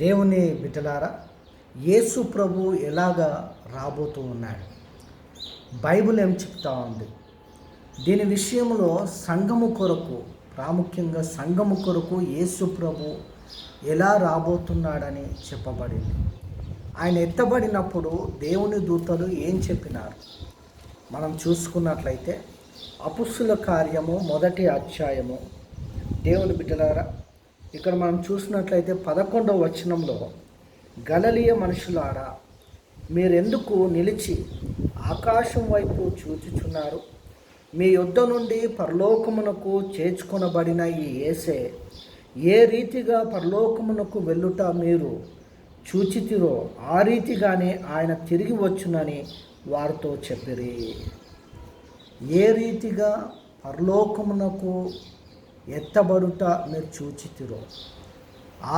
దేవుని బిడ్డలారా, యేసు ప్రభు ఎలాగా రాబోతూ ఉన్నాడు? బైబిల్ ఏం చెప్తా ఉంది? దీని విషయంలో సంఘము కొరకు, ప్రాముఖ్యంగా సంఘము కొరకు యేసు ప్రభు ఎలా రాబోతున్నాడని చెప్పబడింది. ఆయన ఎత్తబడినప్పుడు దేవుని దూతలు ఏం చెప్పినారు? మనం చూసుకున్నట్లయితే అపుస్తుల కార్యము 1వ అధ్యాయము, దేవుని బిడ్డలారా, ఇక్కడ మనం చూసినట్లయితే 11వ వచనంలో, గలిలయ మనుషులారా, మీరెందుకు నిలిచి ఆకాశం వైపు చూచుచున్నారు? మీ యొద్ద నుండి పరలోకమునకు చేర్చుకొనబడిన ఈ యేసే ఏ రీతిగా పరలోకమునకు వెళ్ళుట మీరు చూచితిరో ఆ రీతిగానే ఆయన తిరిగి వచ్చునని వారితో చెప్పిరి. ఏ రీతిగా పరలోకమునకు ఎత్తబడుట మీరు చూచితిరో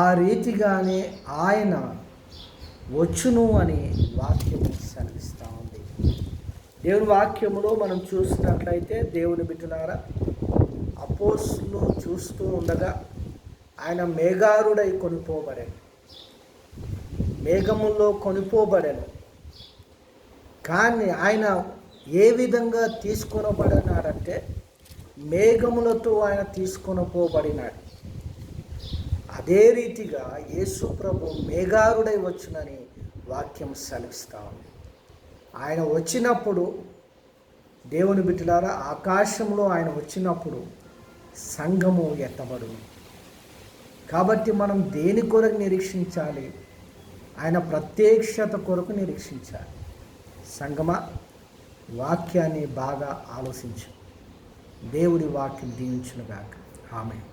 ఆ రీతిగానే ఆయన వచ్చును అని వాక్యము సెలవిస్తూ ఉంది. దేవుని వాక్యములో మనం చూసినట్లయితే, దేవుని బిడ్డలారా, అపోస్తులు చూస్తూ ఉండగా ఆయన మేఘారుడై కొనిపోబడాను, మేఘములో కొనిపోబడాను. కానీ ఆయన ఏ విధంగా తీసుకొనబడినాడంటే, మేఘములతో ఆయన తీసుకొనిపోబడినాడు. అదే రీతిగా యేసు ప్రభు మేఘారుడై వచ్చునని వాక్యం సెలవిస్తా ఉంది. ఆయన వచ్చినప్పుడు, దేవుని బిడ్డలారా, ఆకాశంలో ఆయన వచ్చినప్పుడు సంఘము ఎత్తబడును. కాబట్టి మనం దేని కొరకు నిరీక్షించాలి? ఆయన ప్రత్యక్షత కొరకు నిరీక్షించాలి. సంగమా, వాక్యాన్ని బాగా ఆలోచించు. దేవుడి వాక్యం దీవించునుగాక. ఆమేన్.